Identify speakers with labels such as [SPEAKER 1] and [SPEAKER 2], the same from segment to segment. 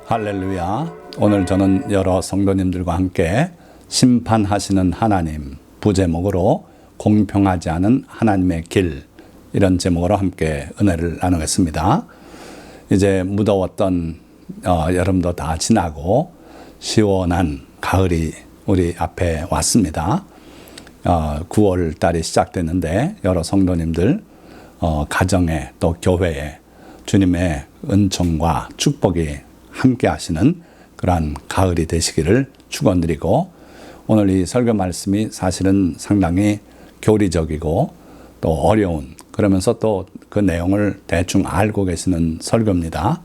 [SPEAKER 1] 할렐루야. 오늘 저는 여러 성도님들과 함께 심판하시는 하나님 부제목으로 공평하지 않은 하나님의 길, 이런 제목으로 함께 은혜를 나누겠습니다. 이제 무더웠던 여름도 다 지나고 시원한 가을이 우리 앞에 왔습니다. 9월 달이 시작됐는데 여러 성도님들 가정에 또 교회에 주님의 은총과 축복이 함께 하시는 그러한 가을이 되시기를 축원드리고, 오늘 이 설교 말씀이 사실은 상당히 교리적이고 또 어려운, 그러면서 또 그 내용을 대충 알고 계시는 설교입니다.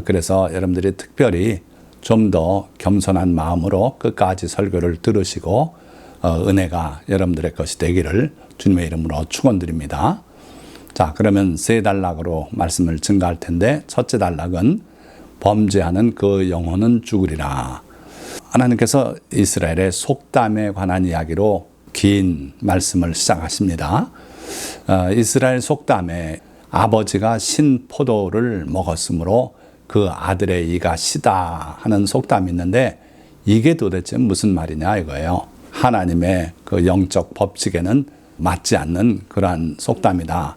[SPEAKER 1] 그래서 여러분들이 특별히 좀 더 겸손한 마음으로 끝까지 설교를 들으시고 은혜가 여러분들의 것이 되기를 주님의 이름으로 축원드립니다. 자, 그러면 세 단락으로 말씀을 증가할 텐데, 첫째 단락은 범죄하는 그 영혼은 죽으리라. 하나님께서 이스라엘의 속담에 관한 이야기로 긴 말씀을 시작하십니다. 이스라엘 속담에 아버지가 신 포도를 먹었으므로 그 아들의 이가 시다 하는 속담이 있는데, 이게 도대체 무슨 말이냐 이거예요. 하나님의 그 영적 법칙에는 맞지 않는 그러한 속담이다.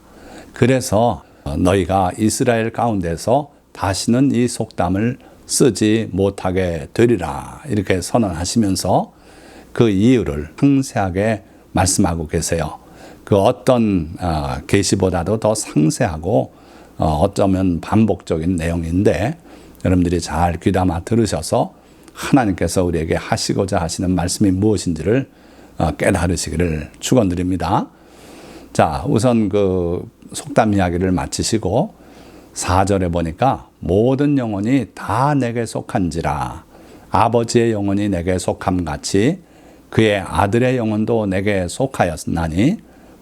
[SPEAKER 1] 그래서 너희가 이스라엘 가운데서 다시는 이 속담을 쓰지 못하게 되리라, 이렇게 선언하시면서 그 이유를 상세하게 말씀하고 계세요. 그 어떤 계시보다도 더 상세하고 어쩌면 반복적인 내용인데, 여러분들이 잘 귀담아 들으셔서 하나님께서 우리에게 하시고자 하시는 말씀이 무엇인지를 깨달으시기를 축원드립니다. 자, 우선 그 속담 이야기를 마치시고 4절에 보니까 모든 영혼이 다 내게 속한지라, 아버지의 영혼이 내게 속함같이 그의 아들의 영혼도 내게 속하였나니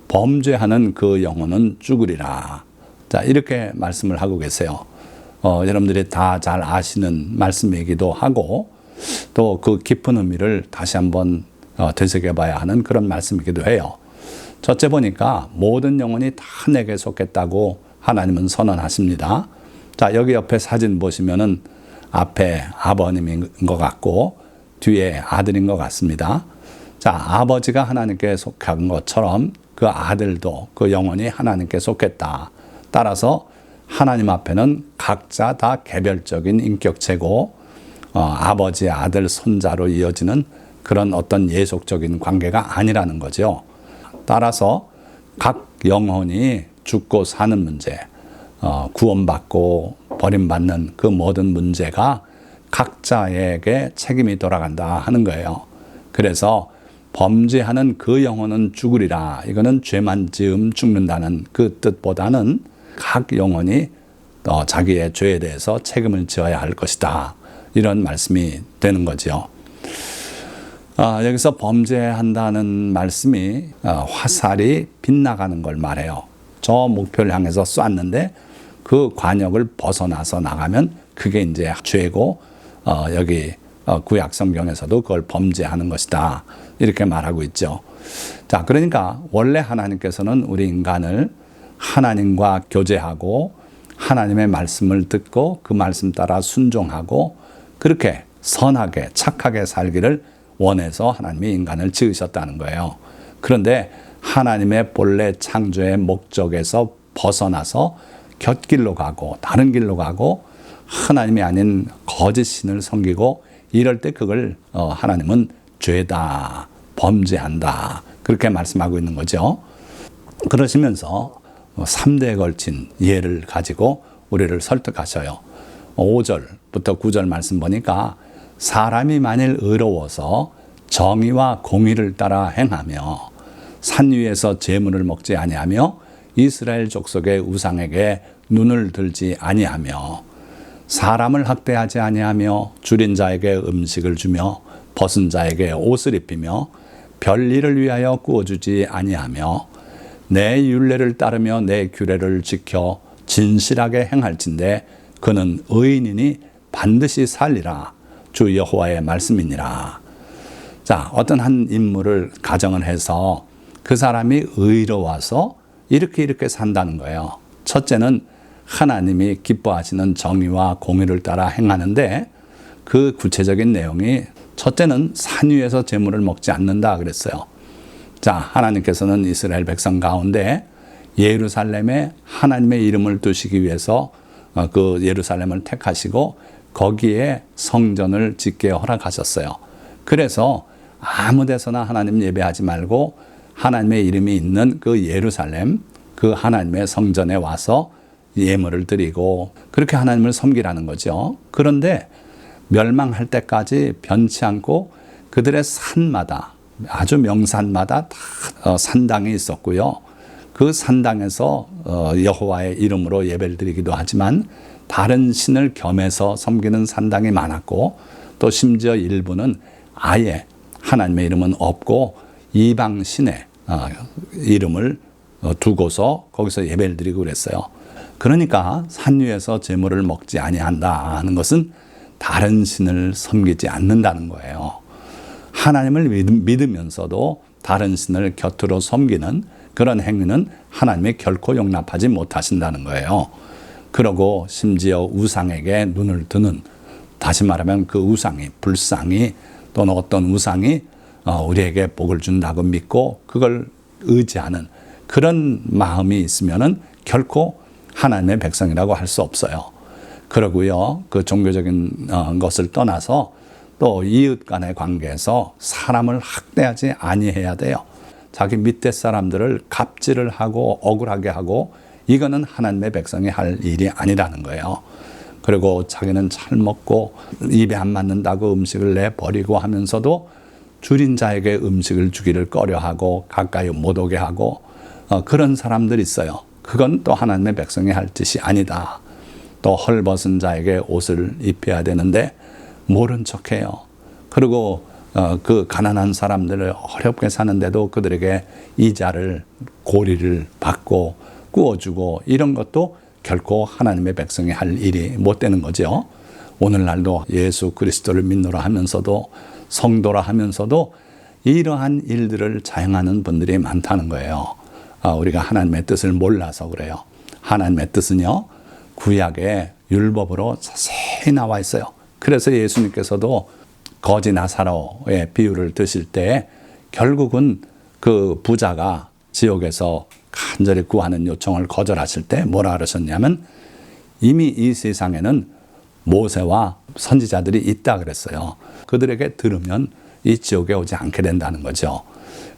[SPEAKER 1] 범죄하는 그 영혼은 죽으리라. 자, 이렇게 말씀을 하고 계세요. 여러분들이 다 잘 아시는 말씀이기도 하고 또 그 깊은 의미를 다시 한번 되새겨봐야 하는 그런 말씀이기도 해요. 첫째 보니까 모든 영혼이 다 내게 속했다고 하나님은 선언하십니다. 자, 여기 옆에 사진 보시면은 앞에 아버님인 것 같고 뒤에 아들인 것 같습니다. 자, 아버지가 하나님께 속한 것처럼 그 아들도, 그 영혼이 하나님께 속했다. 따라서 하나님 앞에는 각자 다 개별적인 인격체고 아버지, 아들, 손자로 이어지는 그런 어떤 예속적인 관계가 아니라는 거죠. 따라서 각 영혼이 죽고 사는 문제, 구원받고 버림받는 그 모든 문제가 각자에게 책임이 돌아간다 하는 거예요. 그래서 범죄하는 그 영혼은 죽으리라. 이거는 죄만 지음 죽는다는 그 뜻보다는 각 영혼이 자기의 죄에 대해서 책임을 지어야 할 것이다, 이런 말씀이 되는 거죠. 여기서 범죄한다는 말씀이 화살이 빗나가는 걸 말해요. 저 목표를 향해서 쐈는데 그 관역을 벗어나서 나가면 그게 이제 죄고, 여기 구약 성경에서도 그걸 범죄하는 것이다, 이렇게 말하고 있죠. 자, 그러니까 원래 하나님께서는 우리 인간을 하나님과 교제하고 하나님의 말씀을 듣고 그 말씀 따라 순종하고 그렇게 선하게 착하게 살기를 원해서 하나님이 인간을 지으셨다는 거예요. 그런데 하나님의 본래 창조의 목적에서 벗어나서 곁길로 가고 다른 길로 가고 하나님이 아닌 거짓 신을 섬기고 이럴 때 그걸 하나님은 죄다, 범죄한다, 그렇게 말씀하고 있는 거죠. 그러시면서 3대에 걸친 예를 가지고 우리를 설득하셔요. 5절부터 9절 말씀 보니까 사람이 만일 의로워서 정의와 공의를 따라 행하며 산 위에서 제물을 먹지 아니하며 이스라엘 족속의 우상에게 눈을 들지 아니하며 사람을 학대하지 아니하며 줄인 자에게 음식을 주며 벗은 자에게 옷을 입히며 별일을 위하여 구워주지 아니하며 내 율례를 따르며 내 규례를 지켜 진실하게 행할진대 그는 의인이니 반드시 살리라. 주 여호와의 말씀이니라. 자, 어떤 한 인물을 가정을 해서 그 사람이 의로워서 이렇게 산다는 거예요. 첫째는 하나님이 기뻐하시는 정의와 공의를 따라 행하는데 그 구체적인 내용이 첫째는 산 위에서 제물을 먹지 않는다 그랬어요. 자, 하나님께서는 이스라엘 백성 가운데 예루살렘에 하나님의 이름을 두시기 위해서 그 예루살렘을 택하시고 거기에 성전을 짓게 허락하셨어요. 그래서 아무 데서나 하나님 예배하지 말고 하나님의 이름이 있는 그 예루살렘, 그 하나님의 성전에 와서 예물을 드리고 그렇게 하나님을 섬기라는 거죠. 그런데 멸망할 때까지 변치 않고 그들의 산마다, 아주 명산마다 다 산당이 있었고요. 그 산당에서 여호와의 이름으로 예배를 드리기도 하지만 다른 신을 겸해서 섬기는 산당이 많았고 또 심지어 일부는 아예 하나님의 이름은 없고 이방 신의 이름을 두고서 거기서 예배를 드리고 그랬어요. 그러니까 산 위에서 제물을 먹지 아니한다 하는 것은 다른 신을 섬기지 않는다는 거예요. 하나님을 믿으면서도 다른 신을 곁으로 섬기는 그런 행위는 하나님이 결코 용납하지 못하신다는 거예요. 그러고 심지어 우상에게 눈을 드는, 다시 말하면 그 우상이, 불상이 또는 어떤 우상이 우리에게 복을 준다고 믿고 그걸 의지하는 그런 마음이 있으면은 결코 하나님의 백성이라고 할 수 없어요. 그러고요, 그 종교적인 것을 떠나서 또 이웃 간의 관계에서 사람을 학대하지 아니해야 돼요. 자기 밑에 사람들을 갑질을 하고 억울하게 하고 이거는 하나님의 백성이 할 일이 아니라는 거예요. 그리고 자기는 잘 먹고 입에 안 맞는다고 음식을 내버리고 하면서도 줄인 자에게 음식을 주기를 꺼려하고 가까이 못 오게 하고 그런 사람들이 있어요. 그건 또 하나님의 백성이 할 짓이 아니다. 또 헐벗은 자에게 옷을 입혀야 되는데 모른 척해요. 그리고 그 가난한 사람들을 어렵게 사는데도 그들에게 이자를, 고리를 받고 구워주고 이런 것도 결코 하나님의 백성이 할 일이 못 되는 거죠. 오늘날도 예수 그리스도를 믿노라 하면서도 성도라 하면서도 이러한 일들을 자행하는 분들이 많다는 거예요. 우리가 하나님의 뜻을 몰라서 그래요. 하나님의 뜻은요, 구약의 율법으로 자세히 나와 있어요. 그래서 예수님께서도 거지 나사로의 비유를 드실 때 결국은 그 부자가 지옥에서 간절히 구하는 요청을 거절하실 때 뭐라 그러셨냐면 이미 이 세상에는 모세와 선지자들이 있다 그랬어요. 그들에게 들으면 이 지옥에 오지 않게 된다는 거죠.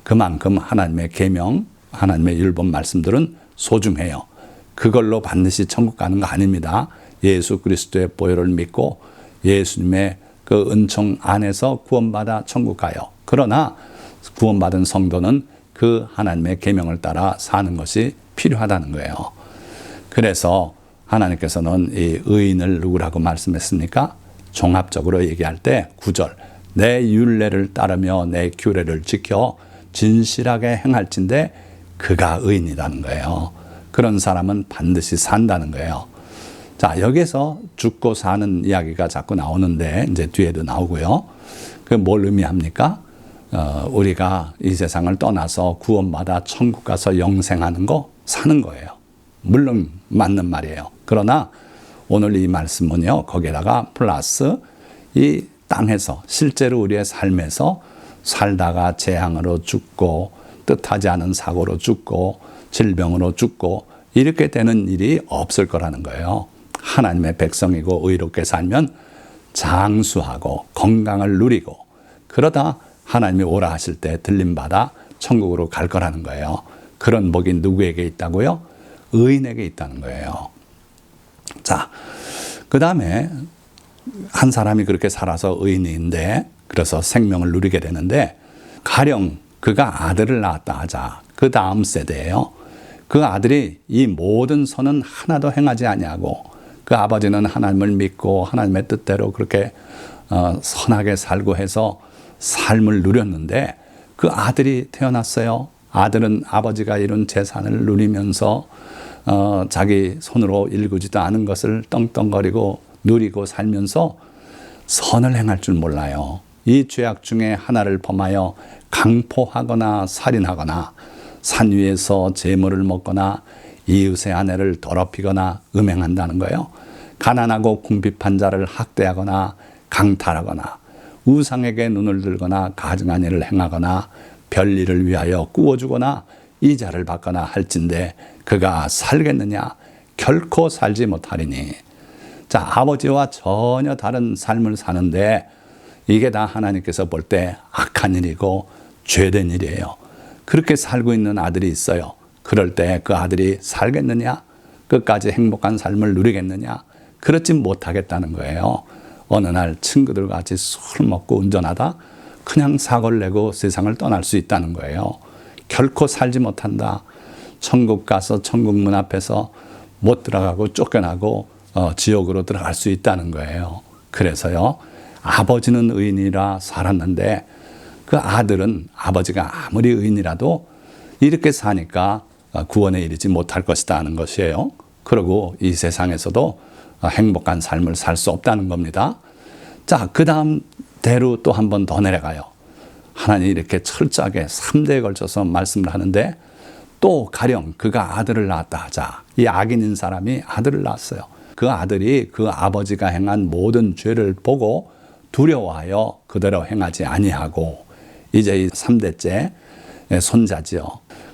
[SPEAKER 1] 그만큼 하나님의 계명, 하나님의 율법 말씀들은 소중해요. 그걸로 반드시 천국 가는 거 아닙니다. 예수 그리스도의 보혈을 믿고 예수님의 그 은총 안에서 구원받아 천국 가요. 그러나 구원받은 성도는 그 하나님의 계명을 따라 사는 것이 필요하다는 거예요. 그래서 하나님께서는 이 의인을 누구라고 말씀했습니까? 종합적으로 얘기할 때 9절 내 율례를 따르며 내 규례를 지켜 진실하게 행할진대 그가 의인이라는 거예요. 그런 사람은 반드시 산다는 거예요. 자, 여기서 죽고 사는 이야기가 자꾸 나오는데 이제 뒤에도 나오고요. 그 뭘 의미합니까? 우리가 이 세상을 떠나서 구원받아 천국 가서 영생하는 거 사는 거예요. 물론 맞는 말이에요. 그러나 오늘 이 말씀은요, 거기에다가 플러스 이 땅에서 실제로 우리의 삶에서 살다가 재앙으로 죽고 뜻하지 않은 사고로 죽고 질병으로 죽고 이렇게 되는 일이 없을 거라는 거예요. 하나님의 백성이고 의롭게 살면 장수하고 건강을 누리고 그러다 하나님이 오라 하실 때 들림받아 천국으로 갈 거라는 거예요. 그런 복이 누구에게 있다고요? 의인에게 있다는 거예요. 자, 그 다음에 한 사람이 그렇게 살아서 의인인데 그래서 생명을 누리게 되는데 가령 그가 아들을 낳았다 하자. 그 다음 세대예요. 그 아들이 이 모든 선은 하나도 행하지 아니하고 그 아버지는 하나님을 믿고 하나님의 뜻대로 그렇게 선하게 살고 해서 삶을 누렸는데 그 아들이 태어났어요. 아들은 아버지가 이룬 재산을 누리면서 자기 손으로 일구지도 않은 것을 떵떵거리고 누리고 살면서 선을 행할 줄 몰라요. 이 죄악 중에 하나를 범하여 강포하거나 살인하거나 산 위에서 재물을 먹거나 이웃의 아내를 더럽히거나 음행한다는 거예요. 가난하고 궁핍한 자를 학대하거나 강탈하거나 우상에게 눈을 들거나 가증한 일을 행하거나 별일을 위하여 꾸어주거나 이자를 받거나 할진대 그가 살겠느냐? 결코 살지 못하리니. 자, 아버지와 전혀 다른 삶을 사는데 이게 다 하나님께서 볼 때 악한 일이고 죄된 일이에요. 그렇게 살고 있는 아들이 있어요. 그럴 때 그 아들이 살겠느냐? 끝까지 행복한 삶을 누리겠느냐? 그렇지 못하겠다는 거예요. 어느 날 친구들과 같이 술 먹고 운전하다 그냥 사고를 내고 세상을 떠날 수 있다는 거예요. 결코 살지 못한다. 천국 가서 천국 문 앞에서 못 들어가고 쫓겨나고 지옥으로 들어갈 수 있다는 거예요. 그래서요, 아버지는 의인이라 살았는데 그 아들은 아버지가 아무리 의인이라도 이렇게 사니까 구원에 이르지 못할 것이다 하는 것이에요. 그리고 이 세상에서도 행복한 삶을 살 수 없다는 겁니다. 자, 그 다음 대로 또 한 번 더 내려가요. 하나님이 이렇게 철저하게 3대에 걸쳐서 말씀을 하는데 또 가령 그가 아들을 낳았다 하자. 이 악인인 사람이 아들을 낳았어요. 그 아들이 그 아버지가 행한 모든 죄를 보고 두려워하여 그대로 행하지 아니하고 이제 이 3대째 손자지요.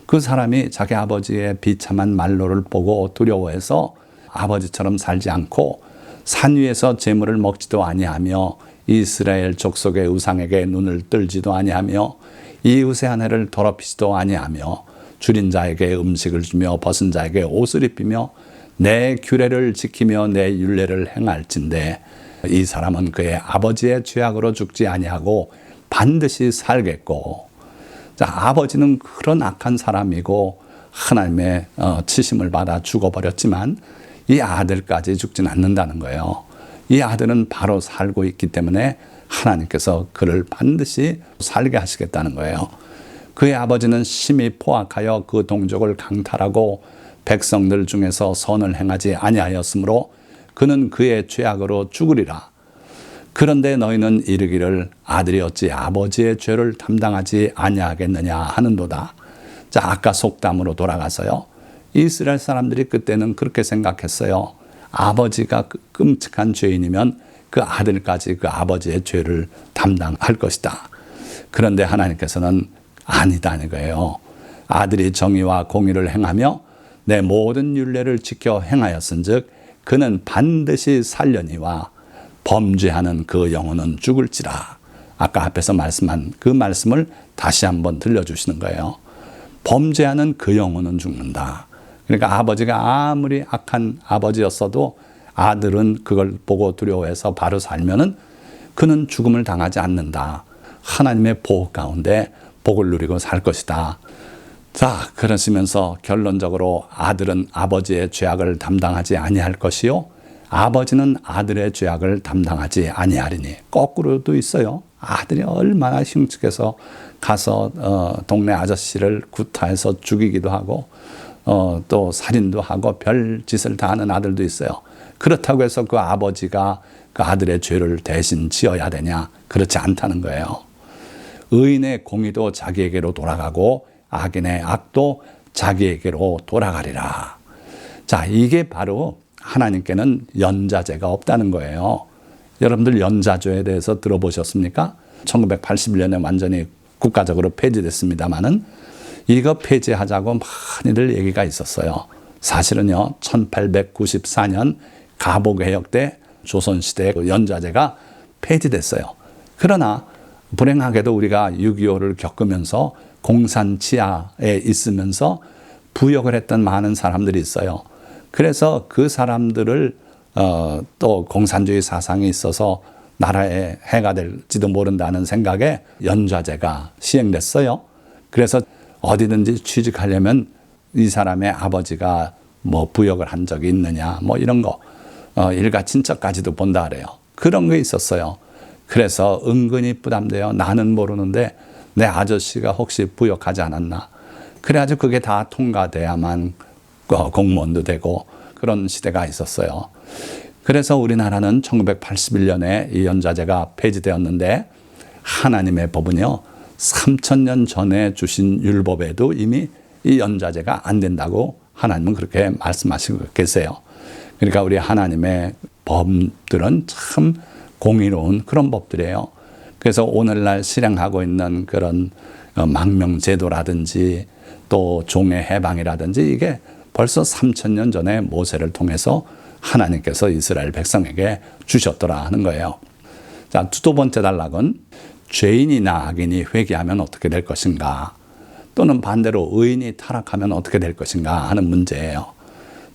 [SPEAKER 1] 그 사람이 자기 아버지의 비참한 말로를 보고 두려워해서 아버지처럼 살지 않고 산 위에서 재물을 먹지도 아니하며 이스라엘 족속의 우상에게 눈을 들지도 아니하며 이웃의 아내를 더럽히지도 아니하며 줄인 자에게 음식을 주며 벗은 자에게 옷을 입히며 내 규례를 지키며 내 율례를 행할진대 이 사람은 그의 아버지의 죄악으로 죽지 아니하고 반드시 살겠고. 자, 아버지는 그런 악한 사람이고 하나님의 치심을 받아 죽어버렸지만 이 아들까지 죽진 않는다는 거예요. 이 아들은 바로 살고 있기 때문에 하나님께서 그를 반드시 살게 하시겠다는 거예요. 그의 아버지는 심히 포악하여 그 동족을 강탈하고 백성들 중에서 선을 행하지 아니하였으므로 그는 그의 죄악으로 죽으리라. 그런데 너희는 이르기를 아들이 어찌 아버지의 죄를 담당하지 아니하겠느냐 하는도다. 자, 아까 속담으로 돌아가서요. 이스라엘 사람들이 그때는 그렇게 생각했어요. 아버지가 끔찍한 죄인이면 그 아들까지 그 아버지의 죄를 담당할 것이다. 그런데 하나님께서는 아니다는 거예요. 아들이 정의와 공의를 행하며 내 모든 율례를 지켜 행하였은즉 그는 반드시 살려니와 범죄하는 그 영혼은 죽을지라. 아까 앞에서 말씀한 그 말씀을 다시 한번 들려주시는 거예요. 범죄하는 그 영혼은 죽는다. 그러니까 아버지가 아무리 악한 아버지였어도 아들은 그걸 보고 두려워해서 바로 살면은 그는 죽음을 당하지 않는다. 하나님의 보호 가운데 복을 누리고 살 것이다. 자, 그러시면서 결론적으로 아들은 아버지의 죄악을 담당하지 아니할 것이요 아버지는 아들의 죄악을 담당하지 아니하리니. 거꾸로도 있어요. 아들이 얼마나 흉측해서 가서 동네 아저씨를 구타해서 죽이기도 하고 또 살인도 하고 별 짓을 다 하는 아들도 있어요. 그렇다고 해서 그 아버지가 그 아들의 죄를 대신 지어야 되냐? 그렇지 않다는 거예요. 의인의 공의도 자기에게로 돌아가고 악인의 악도 자기에게로 돌아가리라. 자, 이게 바로 하나님께는 연자제가 없다는 거예요. 여러분들 연자제에 대해서 들어보셨습니까? 1981년에 완전히 국가적으로 폐지됐습니다마는 이거 폐지하자고 많이들 얘기가 있었어요. 사실은요, 1894년 가보개혁 때 조선시대 연자제가 폐지됐어요. 그러나 불행하게도 우리가 6.25를 겪으면서 공산 치하에 있으면서 부역을 했던 많은 사람들이 있어요. 그래서 그 사람들을 또 공산주의 사상이 있어서 나라에 해가 될지도 모른다는 생각에 연좌제가 시행됐어요. 그래서 어디든지 취직하려면 이 사람의 아버지가 뭐 부역을 한 적이 있느냐 뭐 이런 거 일가 친척까지도 본다 그래요. 그런 게 있었어요. 그래서 은근히 부담돼요. 나는 모르는데 내 아저씨가 혹시 부역하지 않았나. 그래가지고 그게 다 통과돼야만 공무원도 되고 그런 시대가 있었어요. 그래서 우리나라는 1981년에 이 연좌제가 폐지되었는데 하나님의 법은요 3000년 전에 주신 율법에도 이미 이 연좌제가 안 된다고 하나님은 그렇게 말씀하시고 계세요. 그러니까 우리 하나님의 법들은 참 공의로운 그런 법들이에요. 그래서 오늘날 실행하고 있는 그런 망명제도라든지 또 종의 해방이라든지 이게 벌써 3,000년 전에 모세를 통해서 하나님께서 이스라엘 백성에게 주셨더라 하는 거예요. 자, 두 번째 단락은 죄인이나 악인이 회개하면 어떻게 될 것인가, 또는 반대로 의인이 타락하면 어떻게 될 것인가 하는 문제예요.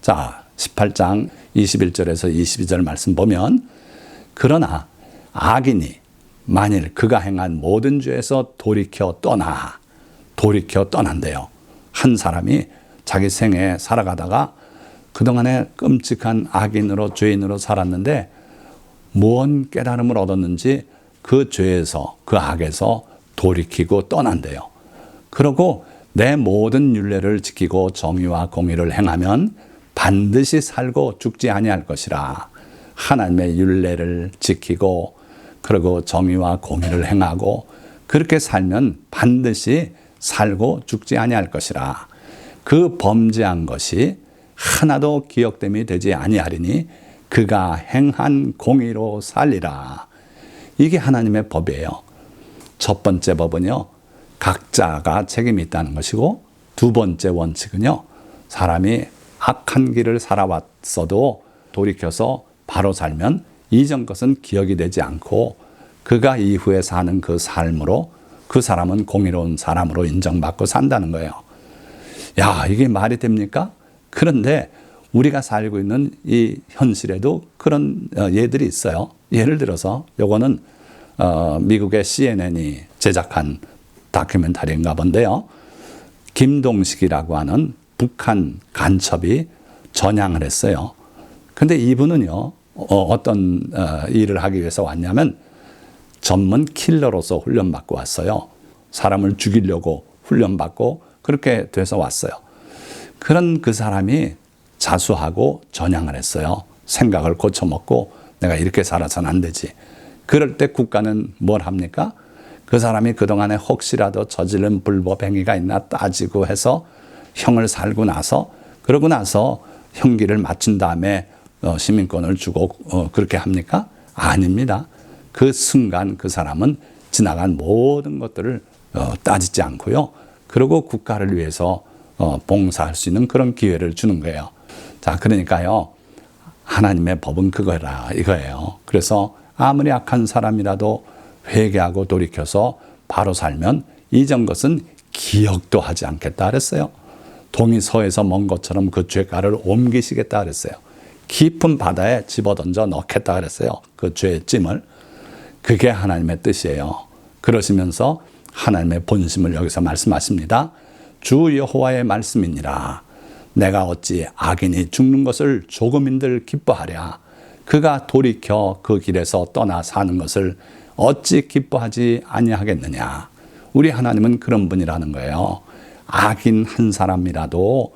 [SPEAKER 1] 자, 18장 21절에서 22절 말씀 보면, 그러나 악인이 만일 그가 행한 모든 죄에서 돌이켜 떠난대요. 한 사람이 자기 생에 살아가다가 그동안에 끔찍한 악인으로 죄인으로 살았는데 무언 깨달음을 얻었는지 그 죄에서 그 악에서 돌이키고 떠난대요. 그러고 내 모든 율례를 지키고 정의와 공의를 행하면 반드시 살고 죽지 아니할 것이라. 하나님의 율례를 지키고 그리고 정의와 공의를 행하고 그렇게 살면 반드시 살고 죽지 아니할 것이라. 그 범죄한 것이 하나도 기억됨이 되지 아니하리니 그가 행한 공의로 살리라. 이게 하나님의 법이에요. 첫 번째 법은요, 각자가 책임이 있다는 것이고, 두 번째 원칙은요, 사람이 악한 길을 살아왔어도 돌이켜서 바로 살면 이전 것은 기억이 되지 않고 그가 이후에 사는 그 삶으로 그 사람은 공의로운 사람으로 인정받고 산다는 거예요. 야, 이게 말이 됩니까? 그런데 우리가 살고 있는 이 현실에도 그런 예들이 있어요. 예를 들어서 요거는 미국의 CNN이 제작한 다큐멘터리인가 본데요. 김동식이라고 하는 북한 간첩이 전향을 했어요. 근데 이분은요, 어떤 일을 하기 위해서 왔냐면 전문 킬러로서 훈련받고 왔어요. 사람을 죽이려고 훈련받고 그렇게 돼서 왔어요. 그런 그 사람이 자수하고 전향을 했어요. 생각을 고쳐먹고 내가 이렇게 살아서는 안 되지. 그럴 때 국가는 뭘 합니까? 그 사람이 그동안에 혹시라도 저지른 불법 행위가 있나 따지고 해서 형을 살고 나서, 그러고 나서 형기를 마친 다음에 시민권을 주고 그렇게 합니까? 아닙니다. 그 순간 그 사람은 지나간 모든 것들을 따지지 않고요. 그리고 국가를 위해서 봉사할 수 있는 그런 기회를 주는 거예요. 자, 그러니까요, 하나님의 법은 그거라 이거예요. 그래서 아무리 악한 사람이라도 회개하고 돌이켜서 바로 살면 이전 것은 기억도 하지 않겠다 그랬어요. 동이 서에서 먼 것처럼 그 죄가를 옮기시겠다 그랬어요. 깊은 바다에 집어던져 넣겠다 그랬어요. 그 죄의 찜을. 그게 하나님의 뜻이에요. 그러시면서 하나님의 본심을 여기서 말씀하십니다. 주 여호와의 말씀이니라. 내가 어찌 악인이 죽는 것을 조금인들 기뻐하랴. 그가 돌이켜 그 길에서 떠나 사는 것을 어찌 기뻐하지 아니하겠느냐. 우리 하나님은 그런 분이라는 거예요. 악인 한 사람이라도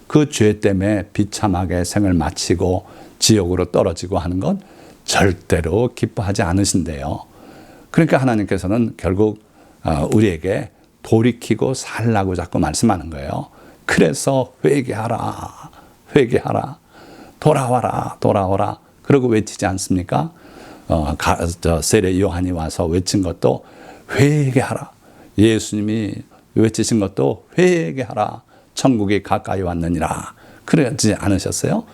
[SPEAKER 1] 그 죄 때문에 비참하게 생을 마치고 지옥으로 떨어지고 하는 건 절대로 기뻐하지 않으신대요. 그러니까 하나님께서는 결국 우리에게 돌이키고 살라고 자꾸 말씀하는 거예요. 그래서 회개하라, 회개하라, 돌아와라, 돌아오라. 그러고 외치지 않습니까? 세례 요한이 와서 외친 것도 회개하라. 예수님이 외치신 것도 회개하라. 천국이 가까이 왔느니라. 그러지 않으셨어요?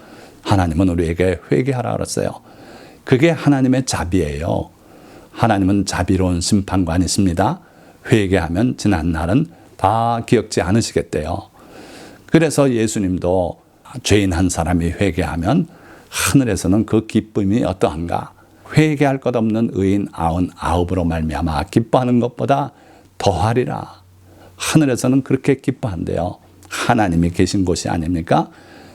[SPEAKER 1] 하나님은 우리에게 회개하라 그랬어요. 그게 하나님의 자비예요. 하나님은 자비로운 심판관이십니다. 회개하면 지난 날은 다 기억지 않으시겠대요. 그래서 예수님도 죄인 한 사람이 회개하면 하늘에서는 그 기쁨이 어떠한가? 회개할 것 없는 의인 99으로 말미암아 기뻐하는 것보다 더하리라. 하늘에서는 그렇게 기뻐한대요. 하나님이 계신 곳이 아닙니까?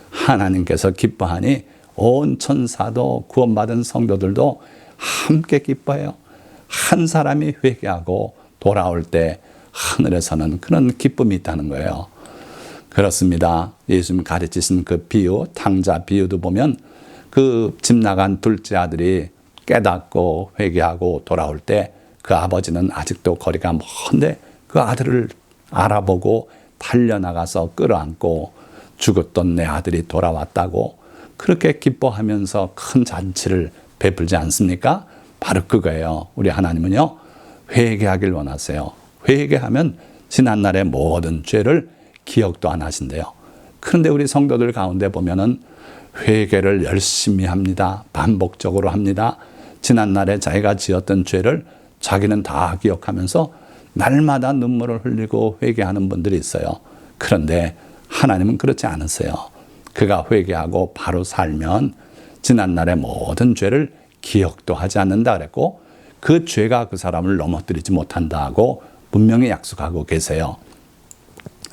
[SPEAKER 1] 하나님께서 기뻐하니 온 천사도 구원받은 성도들도 함께 기뻐해요. 한 사람이 회개하고 돌아올 때 하늘에서는 그런 기쁨이 있다는 거예요. 그렇습니다. 예수님 가르치신 그 비유, 탕자 비유도 보면 그 집 나간 둘째 아들이 깨닫고 회개하고 돌아올 때 그 아버지는 아직도 거리가 먼데 그 아들을 알아보고 달려나가서 끌어안고 죽었던 내 아들이 돌아왔다고 그렇게 기뻐하면서 큰 잔치를 베풀지 않습니까? 바로 그거예요. 우리 하나님은요, 회개하길 원하세요. 회개하면 지난날의 모든 죄를 기억도 안 하신대요. 그런데 우리 성도들 가운데 보면은 회개를 열심히 합니다. 반복적으로 합니다. 지난날에 자기가 지었던 죄를 자기는 다 기억하면서 날마다 눈물을 흘리고 회개하는 분들이 있어요. 그런데 하나님은 그렇지 않으세요. 그가 회개하고 바로 살면 지난날의 모든 죄를 기억도 하지 않는다 그랬고, 그 죄가 그 사람을 넘어뜨리지 못한다 하고 분명히 약속하고 계세요.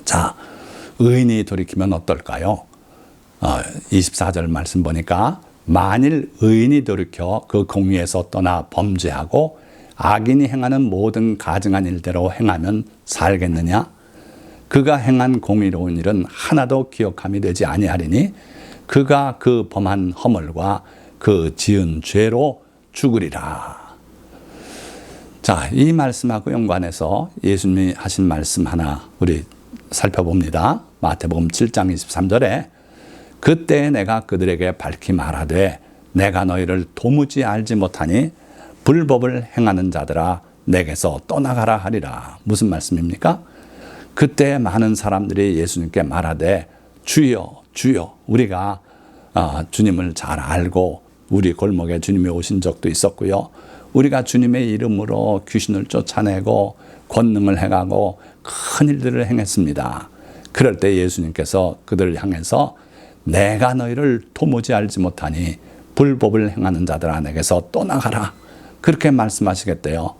[SPEAKER 1] 자, 의인이 돌이키면 어떨까요? 24절 말씀 보니까 만일 의인이 돌이켜 그 공의에서 떠나 범죄하고 악인이 행하는 모든 가증한 일대로 행하면 살겠느냐? 그가 행한 공의로운 일은 하나도 기억함이 되지 아니하리니 그가 그 범한 허물과 그 지은 죄로 죽으리라. 자, 이 말씀하고 연관해서 예수님이 하신 말씀 하나 우리 살펴봅니다. 마태복음 7장 23절에 그때 내가 그들에게 밝히 말하되 내가 너희를 도무지 알지 못하니 불법을 행하는 자들아 내게서 떠나가라 하리라. 무슨 말씀입니까? 그때 많은 사람들이 예수님께 말하되 주여 주여, 우리가 주님을 잘 알고 우리 골목에 주님이 오신 적도 있었고요, 우리가 주님의 이름으로 귀신을 쫓아내고 권능을 행하고 큰 일들을 행했습니다. 그럴 때 예수님께서 그들을 향해서 내가 너희를 도무지 알지 못하니 불법을 행하는 자들아 내게서 떠나가라, 그렇게 말씀하시겠대요.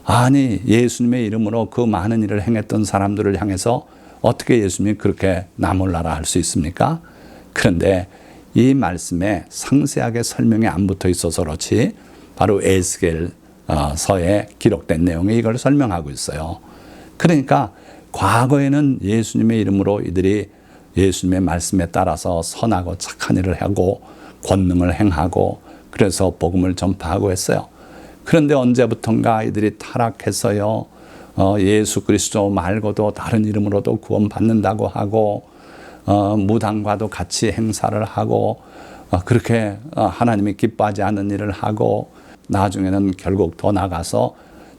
[SPEAKER 1] 아니, 예수님의 이름으로 그 많은 일을 행했던 사람들을 향해서 어떻게 예수님이 그렇게 나몰라라 할 수 있습니까? 그런데 이 말씀에 상세하게 설명이 안 붙어 있어서 그렇지 바로 에스겔서에 기록된 내용이 이걸 설명하고 있어요. 그러니까 과거에는 예수님의 이름으로 이들이 예수님의 말씀에 따라서 선하고 착한 일을 하고 권능을 행하고 그래서 복음을 전파하고 했어요. 그런데 언제부턴가 이들이 타락해서요, 예수 그리스도 말고도 다른 이름으로도 구원받는다고 하고 무당과도 같이 행사를 하고 그렇게 하나님이 기뻐하지 않는 일을 하고 나중에는 결국 더 나가서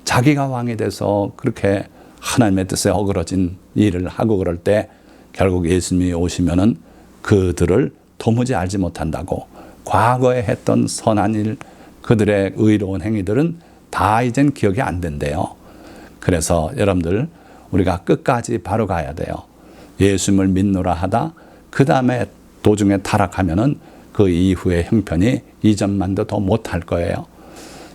[SPEAKER 1] 자기가 왕이 돼서 그렇게 하나님의 뜻에 어그러진 일을 하고 그럴 때 결국 예수님이 오시면은 그들을 도무지 알지 못한다고, 과거에 했던 선한 일, 그들의 의로운 행위들은 다 이젠 기억이 안 된대요. 그래서 여러분들, 우리가 끝까지 바로 가야 돼요. 예수님을 믿노라 하다 그 다음에 도중에 타락하면은 그 이후의 형편이 이전만도 더 못할 거예요.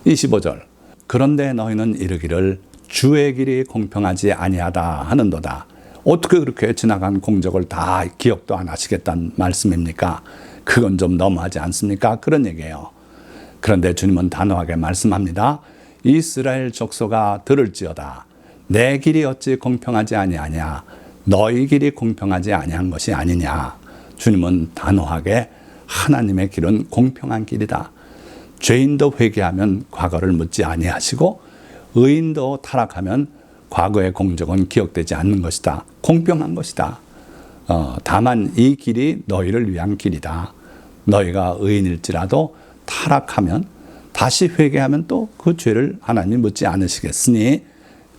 [SPEAKER 1] 25절, 그런데 너희는 이르기를 주의 길이 공평하지 아니하다 하는도다. 어떻게 그렇게 지나간 공적을 다 기억도 안 하시겠다는 말씀입니까? 그건 좀 너무하지 않습니까? 그런 얘기예요. 그런데 주님은 단호하게 말씀합니다. 이스라엘 족속아 들을지어다. 내 길이 어찌 공평하지 아니하냐? 너희 길이 공평하지 아니한 것이 아니냐? 주님은 단호하게 하나님의 길은 공평한 길이다. 죄인도 회개하면 과거를 묻지 아니하시고 의인도 타락하면 과거의 공적은 기억되지 않는 것이다. 공평한 것이다. 다만 이 길이 너희를 위한 길이다. 너희가 의인일지라도 타락하면 다시 회개하면 또 그 죄를 하나님이 묻지 않으시겠으니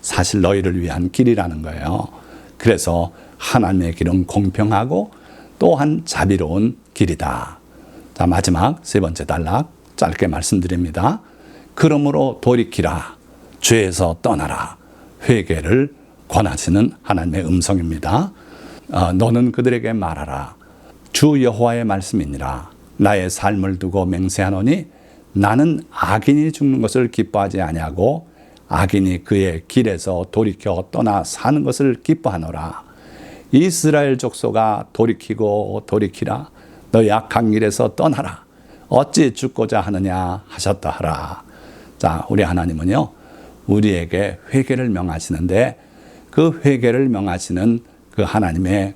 [SPEAKER 1] 사실 너희를 위한 길이라는 거예요. 그래서 하나님의 길은 공평하고 또한 자비로운 길이다. 자, 마지막 세 번째 단락 짧게 말씀드립니다. 그러므로 돌이키라. 죄에서 떠나라. 회개를 권하시는 하나님의 음성입니다. 너는 그들에게 말하라. 주 여호와의 말씀이니라. 나의 삶을 두고 맹세하노니 나는 악인이 죽는 것을 기뻐하지 아니하고 악인이 그의 길에서 돌이켜 떠나 사는 것을 기뻐하노라. 이스라엘 족속아 돌이키고 돌이키라. 너희 악한 길에서 떠나라. 어찌 죽고자 하느냐 하셨다 하라. 자, 우리 하나님은요, 우리에게 회개를 명하시는데 그 회개를 명하시는 그 하나님의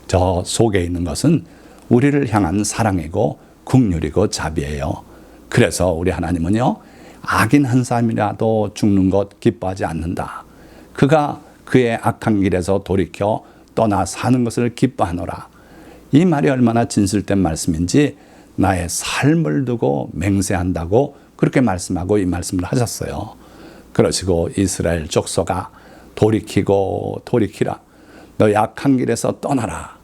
[SPEAKER 1] 저 속에 있는 것은 우리를 향한 사랑이고 긍휼이고 자비예요. 그래서 우리 하나님은요, 악인 한 사람이라도 죽는 것 기뻐하지 않는다. 그가 그의 악한 길에서 돌이켜 떠나 사는 것을 기뻐하노라. 이 말이 얼마나 진실된 말씀인지 나의 삶을 두고 맹세한다고 그렇게 말씀하고 이 말씀을 하셨어요. 그러시고 이스라엘 족속아 돌이키라. 너 약한 길에서 떠나라.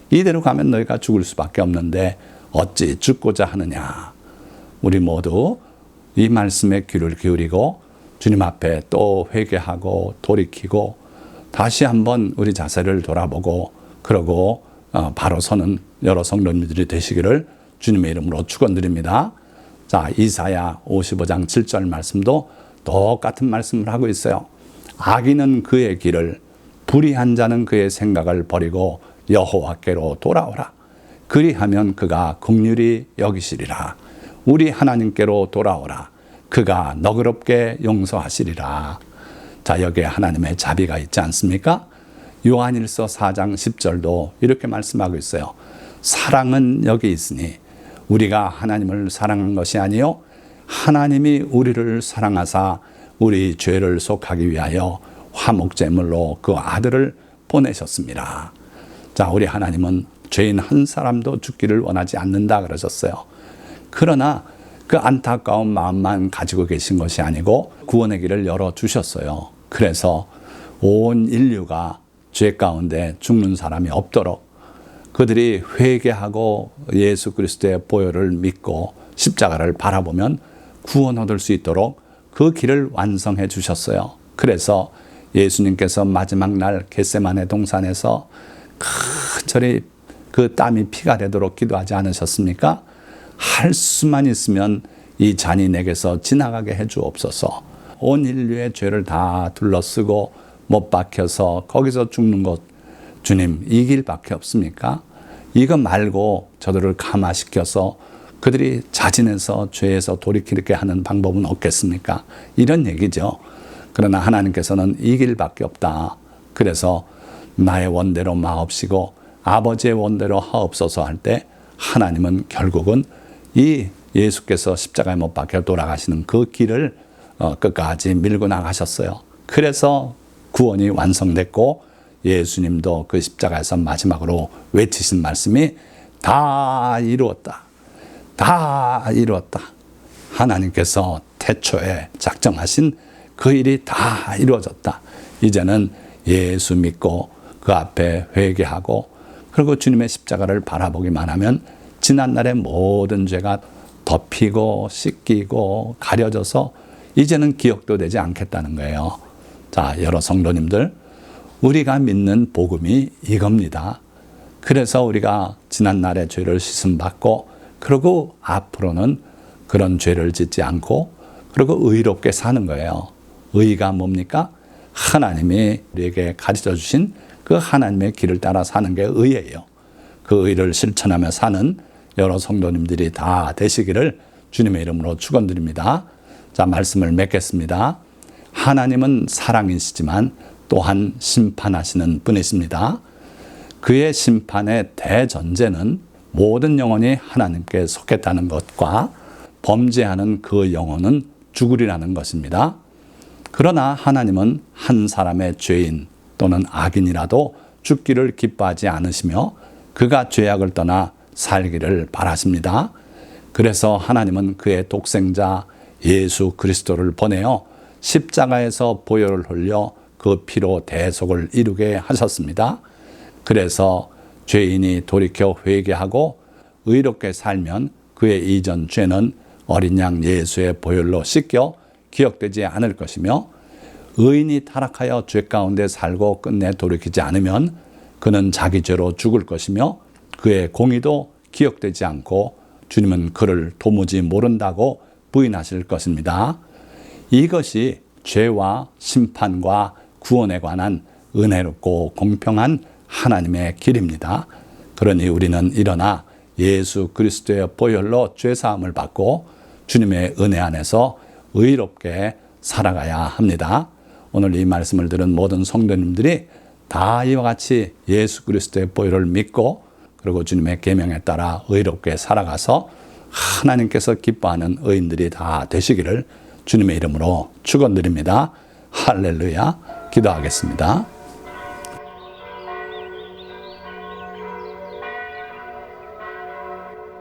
[SPEAKER 1] 이대로 가면 너희가 죽을 수밖에 없는데 어찌 죽고자 하느냐. 우리 모두 이 말씀에 귀를 기울이고 주님 앞에 또 회개하고 돌이키고 다시 한번 우리 자세를 돌아보고 그러고 바로 서는 여러 성도님들이 되시기를 주님의 이름으로 축원드립니다. 자, 이사야 55장 7절 말씀도 똑같은 말씀을 하고 있어요. 악인은 그의 길을, 불의한 자는 그의 생각을 버리고 여호와께로 돌아오라. 그리하면 그가 긍휼히 여기시리라. 우리 하나님께로 돌아오라. 그가 너그럽게 용서하시리라. 자, 여기에 하나님의 자비가 있지 않습니까? 요한일서 4장 10절도 이렇게 말씀하고 있어요. 사랑은 여기 있으니 우리가 하나님을 사랑한 것이 아니요 하나님이 우리를 사랑하사 우리 죄를 속하기 위하여 화목제물로 그 아들을 보내셨습니다. 자, 우리 하나님은 죄인 한 사람도 죽기를 원하지 않는다 그러셨어요. 그러나 그 안타까운 마음만 가지고 계신 것이 아니고 구원의 길을 열어주셨어요. 그래서 온 인류가 죄 가운데 죽는 사람이 없도록 그들이 회개하고 예수 그리스도의 보혈을 믿고 십자가를 바라보면 구원 얻을 수 있도록 그 길을 완성해 주셨어요. 그래서 예수님께서 마지막 날 겟세마네 동산에서 간절히 그 땀이 피가 되도록 기도하지 않으셨습니까? 할 수만 있으면 이 잔이 내게서 지나가게 해 주옵소서. 온 인류의 죄를 다 둘러쓰고 못 박혀서 거기서 죽는 것, 주님 이 길밖에 없습니까? 이거 말고 저들을 감화시켜서 그들이 자진해서 죄에서 돌이키게 하는 방법은 없겠습니까? 이런 얘기죠. 그러나 하나님께서는 이 길밖에 없다. 그래서 나의 원대로 마옵시고 아버지의 원대로 하옵소서 할 때 하나님은 결국은 이 예수께서 십자가에 못 박혀 돌아가시는 그 길을 끝까지 밀고 나가셨어요. 그래서 구원이 완성됐고 예수님도 그 십자가에서 마지막으로 외치신 말씀이 다 이루었다. 다 이루었다. 하나님께서 태초에 작정하신 그 일이 다 이루어졌다. 이제는 예수 믿고 그 앞에 회개하고 그리고 주님의 십자가를 바라보기만 하면 지난날의 모든 죄가 덮이고 씻기고 가려져서 이제는 기억도 되지 않겠다는 거예요. 자, 여러 성도님들, 우리가 믿는 복음이 이겁니다. 그래서 우리가 지난날의 죄를 씻음받고 그리고 앞으로는 그런 죄를 짓지 않고 그리고 의롭게 사는 거예요. 의가 뭡니까? 하나님이 우리에게 가르쳐 주신 그 하나님의 길을 따라 사는 게 의예요. 그 의를 실천하며 사는 여러 성도님들이 다 되시기를 주님의 이름으로 축원드립니다. 자, 말씀을 맺겠습니다. 하나님은 사랑이시지만 또한 심판하시는 분이십니다. 그의 심판의 대전제는 모든 영혼이 하나님께 속했다는 것과 범죄하는 그 영혼은 죽으리라는 것입니다. 그러나 하나님은 한 사람의 죄인 또는 악인이라도 죽기를 기뻐하지 않으시며 그가 죄악을 떠나 살기를 바라십니다. 그래서 하나님은 그의 독생자 예수 그리스도를 보내어 십자가에서 보혈을 흘려 그 피로 대속을 이루게 하셨습니다. 그래서 죄인이 돌이켜 회개하고 의롭게 살면 그의 이전 죄는 어린 양 예수의 보혈로 씻겨 기억되지 않을 것이며 의인이 타락하여 죄 가운데 살고 끝내 돌이키지 않으면 그는 자기 죄로 죽을 것이며 그의 공의도 기억되지 않고 주님은 그를 도무지 모른다고 부인하실 것입니다. 이것이 죄와 심판과 구원에 관한 은혜롭고 공평한 하나님의 길입니다. 그러니 우리는 일어나 예수 그리스도의 보혈로 죄사함을 받고 주님의 은혜 안에서 의롭게 살아가야 합니다. 오늘 이 말씀을 들은 모든 성도님들이 다 이와 같이 예수 그리스도의 보혈을 믿고 그리고 주님의 계명에 따라 의롭게 살아가서 하나님께서 기뻐하는 의인들이 다 되시기를 주님의 이름으로 축원드립니다. 할렐루야. 기도하겠습니다.